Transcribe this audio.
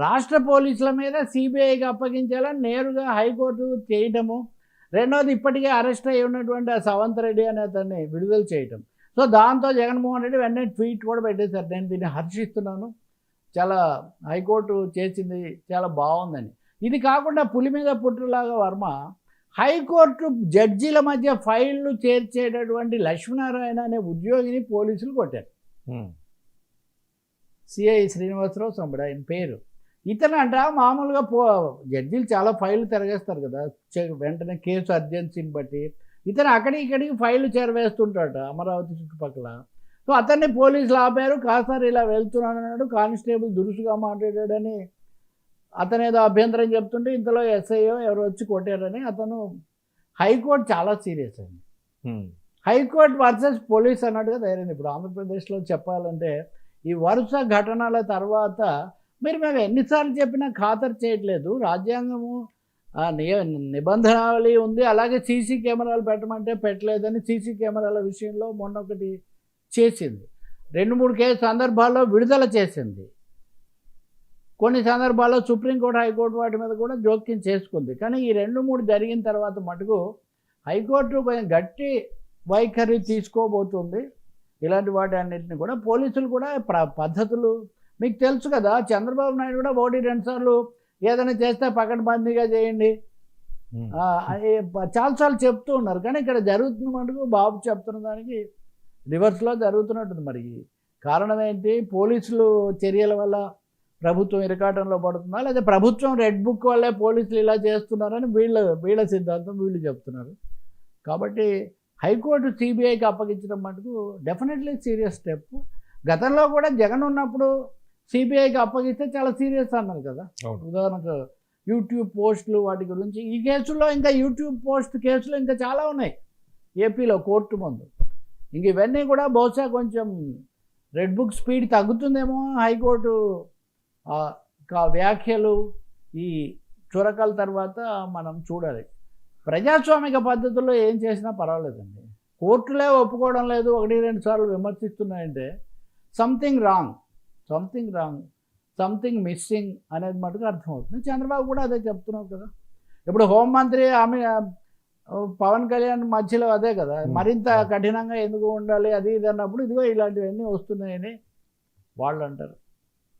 రాష్ట్ర పోలీసుల మీద సిబిఐకి అప్పగించాలని నేరుగా హైకోర్టు చేయటము. రెండోది ఇప్పటికే అరెస్ట్ అయి ఉన్నటువంటి ఆ సవంత్ రెడ్డి అనే అతన్ని విడుదల చేయటం. సో దాంతో జగన్మోహన్ రెడ్డి వెంటనే ట్వీట్ కూడా పెట్టేశారు, నేను దీన్ని హర్షిస్తున్నాను, చాలా హైకోర్టు చేసింది చాలా బాగుందని. ఇది కాకుండా పులి మీద పుట్టులాగా వర్మ హైకోర్టు జడ్జీల మధ్య ఫైళ్లు చేర్చేటటువంటి లక్ష్మీనారాయణ అనే ఉద్యోగిని పోలీసులు కొట్టారు. సిఐ శ్రీనివాసరావు సంబడ ఆయన పేరు. ఇతనంట మామూలుగా జడ్జీలు చాలా ఫైళ్ళు తిరగేస్తారు కదా, వెంటనే కేసు అర్జెన్సీని బట్టి ఇతను ఇక్కడికి ఫైళ్ళు చేరవేస్తుంటాట అమరావతి చుట్టుపక్కల. సో అతన్ని పోలీసులు ఆపారు. కాసారి ఇలా వెళ్తున్నాను అన్నాడు, కానిస్టేబుల్ దురుసుగా మాట్లాడాడని అతను ఏదో అభ్యంతరం చెప్తుంటే ఇంతలో ఎస్ఐఓ ఎవరు వచ్చి కొట్టారని అతను హైకోర్టు చాలా సీరియస్ అయింది. హైకోర్టు వర్సెస్ పోలీస్ అన్నట్టుగా తయారైంది. ఇప్పుడు ఆంధ్రప్రదేశ్లో చెప్పాలంటే ఈ వరుస ఘటనల తర్వాత మేము ఎన్నిసార్లు చెప్పినా ఖాతరు చేయట్లేదు. రాజ్యాంగము నిబంధనావళి ఉంది, అలాగే సీసీ కెమెరాలు పెట్టమంటే పెట్టలేదని సీసీ కెమెరాల విషయంలో మొన్న ఒకటి చేసింది. 2-3 సందర్భాల్లో విడుదల చేసింది. కొన్ని సందర్భాల్లో సుప్రీంకోర్టు హైకోర్టు వాటి మీద కూడా జోక్యం చేసుకుంది. కానీ ఈ 2-3 జరిగిన తర్వాత మటుకు హైకోర్టు కొంచెం గట్టి వైఖరి తీసుకోబోతుంది. ఇలాంటి వాటి అన్నింటినీ కూడా పోలీసులు కూడా పద్ధతులు మీకు తెలుసు కదా. చంద్రబాబు నాయుడు కూడా 1-2 సార్లు ఏదైనా చేస్తే పకడ్బందీగా చేయండి చాలాసార్లు చెప్తూ ఉన్నారు. కానీ ఇక్కడ జరుగుతున్న మటుకు బాబు చెప్తున్న దానికి రివర్స్లో జరుగుతున్నట్టుంది. మరి కారణం ఏంటి? పోలీసులు చర్యల వల్ల ప్రభుత్వం ఇరకాటంలో పడుతుందా, లేదా ప్రభుత్వం రెడ్ బుక్ వల్లే పోలీసులు ఇలా చేస్తున్నారని వీళ్ళ సిద్ధాంతం వీళ్ళు చెప్తున్నారు. కాబట్టి హైకోర్టు సిబిఐకి అప్పగించడం మటుకు డెఫినెట్లీ సీరియస్ స్టెప్. గతంలో కూడా జగన్ ఉన్నప్పుడు సిబిఐకి అప్పగిస్తే చాలా సీరియస్ అన్నారు కదా. ఉదాహరణకు యూట్యూబ్ పోస్టులు వాటి గురించి. ఈ కేసుల్లో ఇంకా యూట్యూబ్ పోస్ట్ కేసులు ఇంకా చాలా ఉన్నాయి ఏపీలో కోర్టు ముందు. ఇంక ఇవన్నీ కూడా బహుశా కొంచెం రెడ్ బుక్ స్పీడ్ తగ్గుతుందేమో. హైకోర్టు వ్యాఖ్యలు ఈ చురకల తర్వాత మనం చూడాలి. ప్రజాస్వామిక పద్ధతుల్లో ఏం చేసినా పర్వాలేదండి. కోర్టులే ఒప్పుకోవడం లేదు, 1-2 సార్లు విమర్శిస్తున్నాయంటే సంథింగ్ రాంగ్, సంథింగ్ మిస్సింగ్ అనేది మటుకు అర్థమవుతుంది. చంద్రబాబు కూడా అదే చెప్తున్నావు కదా. ఇప్పుడు హోంమంత్రి పవన్ కళ్యాణ్ మధ్యలో అదే కదా, మరింత కఠినంగా ఎందుకు ఉండాలి అది ఇది అన్నప్పుడు ఇదిగో ఇలాంటివన్నీ వస్తున్నాయని వాళ్ళు అంటారు.